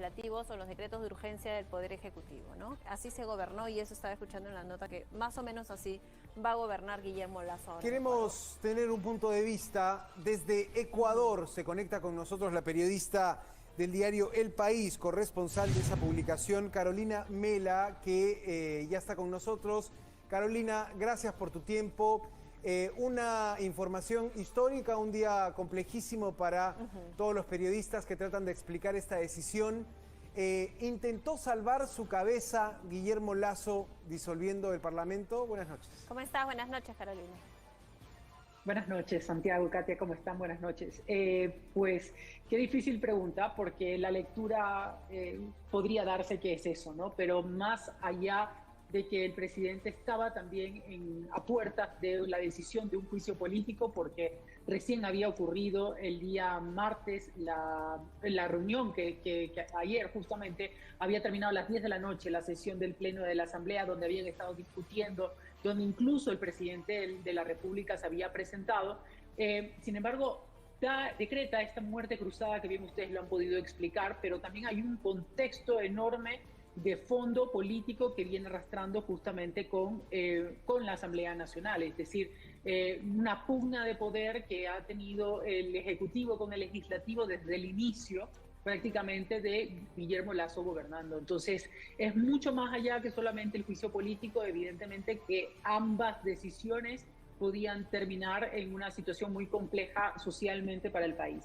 legislativos o los decretos de urgencia del Poder Ejecutivo, ¿no? Así se gobernó y eso estaba escuchando en la nota que más o menos así va a gobernar Guillermo Lasso ahora. Queremos tener un punto de vista. Desde Ecuador se conecta con nosotros la periodista del diario El País, corresponsal de esa publicación, Carolina Mela, que ya está con nosotros. Carolina, gracias por tu tiempo. Una información histórica, un día complejísimo para todos los periodistas que tratan de explicar esta decisión. ¿Intentó salvar su cabeza Guillermo Lasso disolviendo el Parlamento? Buenas noches. ¿Cómo estás? Buenas noches, Carolina. Buenas noches, Santiago, Katia, ¿cómo están? Buenas noches. Pues qué difícil pregunta, porque la lectura podría darse que es eso, ¿no? Pero más allá de que el presidente estaba también a puertas de la decisión de un juicio político, porque recién había ocurrido el día martes la reunión que ayer justamente había terminado a las 10 de la noche, la sesión del Pleno de la Asamblea, donde habían estado discutiendo, donde incluso el presidente de la República se había presentado. Sin embargo, decreta esta muerte cruzada que bien ustedes lo han podido explicar, pero también hay un contexto enorme de fondo político que viene arrastrando justamente con la Asamblea Nacional, es decir, una pugna de poder que ha tenido el Ejecutivo con el Legislativo desde el inicio prácticamente de Guillermo Lasso gobernando. Entonces, es mucho más allá que solamente el juicio político, evidentemente que ambas decisiones podían terminar en una situación muy compleja socialmente para el país.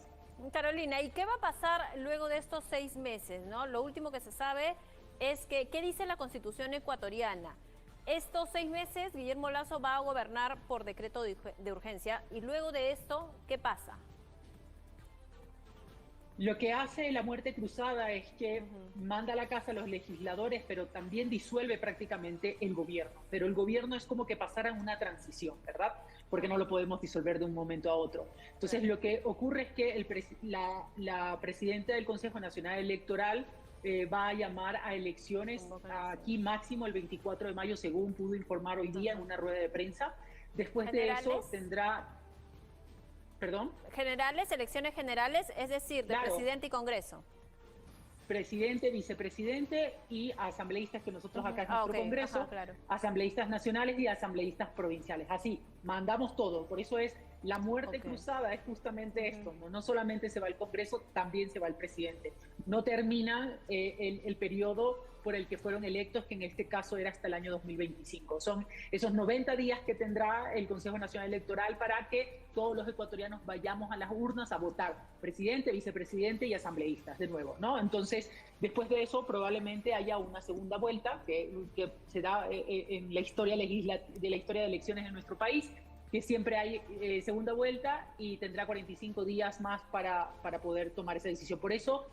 Carolina, ¿y qué va a pasar luego de estos 6 meses, ¿no? Lo último que se sabe es que, ¿qué dice la Constitución ecuatoriana? Estos 6 meses Guillermo Lasso va a gobernar por decreto de urgencia y luego de esto, ¿qué pasa? Lo que hace la muerte cruzada es que manda a la casa a los legisladores, pero también disuelve prácticamente el gobierno. Pero el gobierno es como que pasara una transición, ¿verdad? Porque no lo podemos disolver de un momento a otro. Entonces, lo que ocurre es que la presidenta del Consejo Nacional Electoral va a llamar a elecciones aquí máximo el 24 de mayo, según pudo informar hoy día en una rueda de prensa. Después de eso tendrá... ¿Perdón? Generales, elecciones generales, es decir, de presidente y Congreso. Presidente, vicepresidente y asambleístas, que nosotros acá es nuestro Congreso, asambleístas nacionales y asambleístas provinciales. Así, mandamos todo. Por eso es la muerte cruzada, es justamente esto. No solamente se va el Congreso, también se va el presidente. No termina el periodo por el que fueron electos, que en este caso era hasta el año 2025. Son esos 90 días que tendrá el Consejo Nacional Electoral para que todos los ecuatorianos vayamos a las urnas a votar presidente, vicepresidente y asambleístas de nuevo, ¿no? Entonces, después de eso probablemente haya una segunda vuelta que se da en la historia de la historia de elecciones en nuestro país, que siempre hay segunda vuelta y tendrá 45 días más para poder tomar esa decisión. Por eso,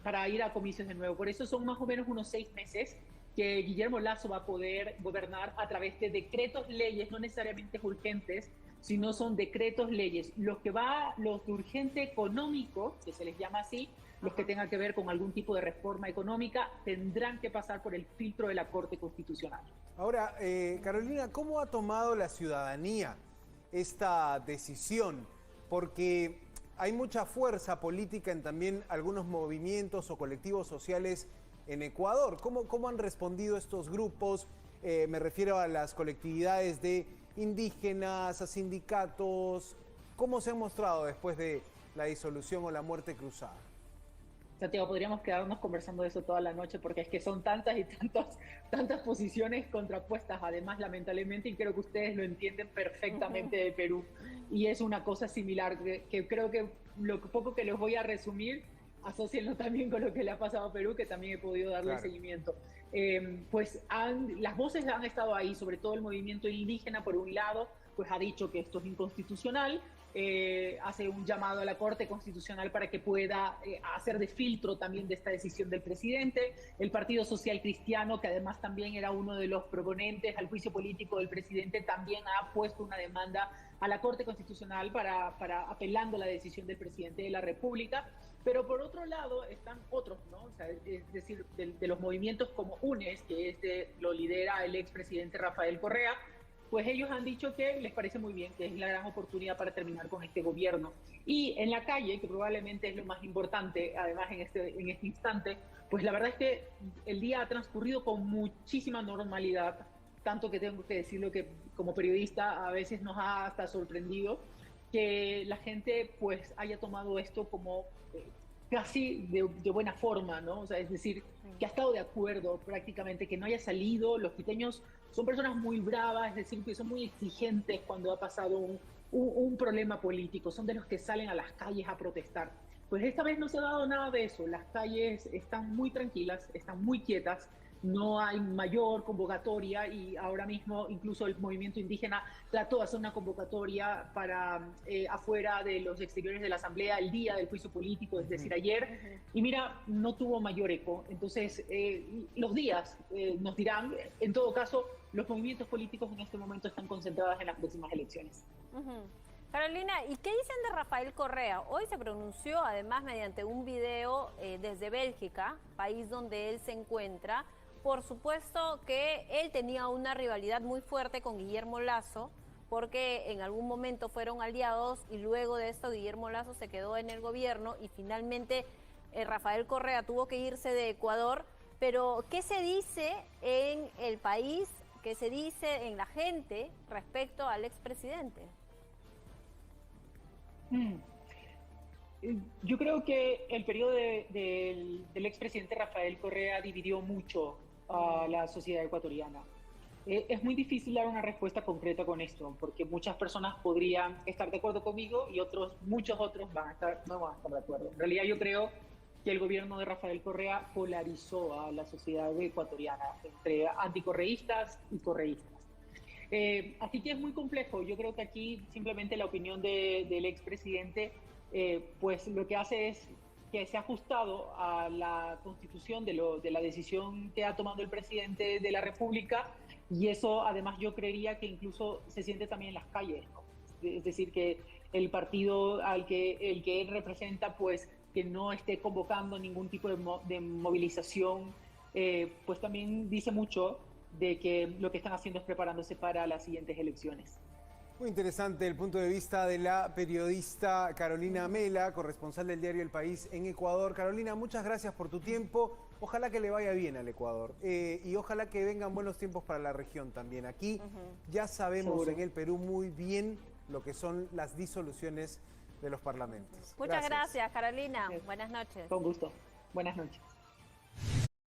para ir a comicios de nuevo. Por eso son más o menos unos 6 meses que Guillermo Lasso va a poder gobernar a través de decretos leyes, no necesariamente urgentes, sino son decretos leyes. Los de urgente económico, que se les llama así, los que tengan que ver con algún tipo de reforma económica, tendrán que pasar por el filtro de la Corte Constitucional. Ahora, Carolina, ¿cómo ha tomado la ciudadanía esta decisión? Porque hay mucha fuerza política en también algunos movimientos o colectivos sociales en Ecuador. ¿Cómo han respondido estos grupos? Me refiero a las colectividades de indígenas, a sindicatos. ¿Cómo se han mostrado después de la disolución o la muerte cruzada? Santiago, podríamos quedarnos conversando de eso toda la noche, porque es que son tantas y tantas posiciones contrapuestas, además, lamentablemente, y creo que ustedes lo entienden perfectamente de Perú. Y es una cosa similar, que creo que lo poco que les voy a resumir, asócienlo también con lo que le ha pasado a Perú, que también he podido darle seguimiento. Pues las voces han estado ahí, sobre todo el movimiento indígena, por un lado, pues ha dicho que esto es inconstitucional, hace un llamado a la Corte Constitucional para que pueda hacer de filtro también de esta decisión del presidente. El Partido Social Cristiano, que además también era uno de los proponentes al juicio político del presidente, también ha puesto una demanda a la Corte Constitucional para apelando la decisión del presidente de la República. Pero por otro lado están otros, ¿no? O sea, es decir, de los movimientos como UNES, que lo lidera el expresidente Rafael Correa, pues ellos han dicho que les parece muy bien, que es la gran oportunidad para terminar con este gobierno. Y en la calle, que probablemente es lo más importante, además en este instante, pues la verdad es que el día ha transcurrido con muchísima normalidad, tanto que tengo que decirlo que como periodista a veces nos ha hasta sorprendido que la gente pues haya tomado esto como casi de buena forma, ¿no? O sea, es decir, que ha estado de acuerdo prácticamente, que no haya salido. Los quiteños son personas muy bravas, es decir, que son muy exigentes cuando ha pasado un problema político, son de los que salen a las calles a protestar. Pues esta vez no se ha dado nada de eso, las calles están muy tranquilas, están muy quietas, no hay mayor convocatoria y ahora mismo incluso el movimiento indígena trató de hacer una convocatoria para afuera de los exteriores de la Asamblea el día del juicio político, es decir, ayer, y mira, no tuvo mayor eco. Entonces, los días nos dirán. En todo caso, los movimientos políticos en este momento están concentrados en las próximas elecciones. Carolina, ¿y qué dicen de Rafael Correa? Hoy se pronunció, además, mediante un video desde Bélgica, país donde él se encuentra. Por supuesto que él tenía una rivalidad muy fuerte con Guillermo Lasso, porque en algún momento fueron aliados y luego de esto Guillermo Lasso se quedó en el gobierno y finalmente Rafael Correa tuvo que irse de Ecuador. Pero, ¿qué se dice en el país, qué se dice en la gente respecto al expresidente? Yo creo que el periodo del expresidente Rafael Correa dividió mucho a la sociedad ecuatoriana. Es muy difícil dar una respuesta concreta con esto, porque muchas personas podrían estar de acuerdo conmigo y muchos otros no van a estar de acuerdo. En realidad yo creo que el gobierno de Rafael Correa polarizó a la sociedad ecuatoriana entre anticorreístas y correístas. Así que es muy complejo. Yo creo que aquí simplemente la opinión del expresidente pues lo que hace es que se ha ajustado a la Constitución de la decisión que ha tomado el presidente de la República, y eso además yo creería que incluso se siente también en las calles, ¿no? Es decir, que el partido el que él representa, pues que no esté convocando ningún tipo de movilización, pues también dice mucho de que lo que están haciendo es preparándose para las siguientes elecciones. Muy interesante el punto de vista de la periodista Carolina Mela, corresponsal del diario El País en Ecuador. Carolina, muchas gracias por tu tiempo. Ojalá que le vaya bien al Ecuador y ojalá que vengan buenos tiempos para la región también. Aquí ya sabemos Seguro. En el Perú muy bien lo que son las disoluciones de los parlamentos. Muchas gracias, Carolina. Buenas noches. Con gusto. Buenas noches.